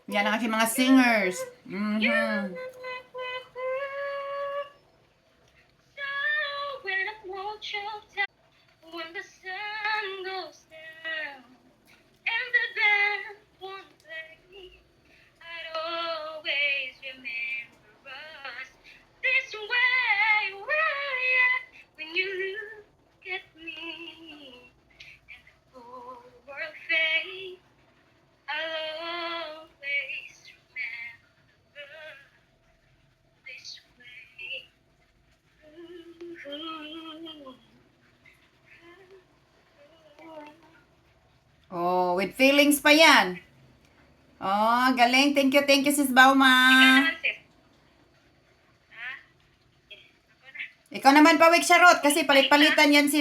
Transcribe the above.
Yan ang aking mga singers. Mhm. When the sun goes down and the band won't play, I'd always remember us this way. Yeah. When you look at me and the whole world fades, I'll always remember this way. Oh, with feelings pa yan. Oh, galing. Thank you, Sis Bauma. Sis. Ha? Ako na. Ikaw naman pa, Charot, kasi palit-palitan yan sila.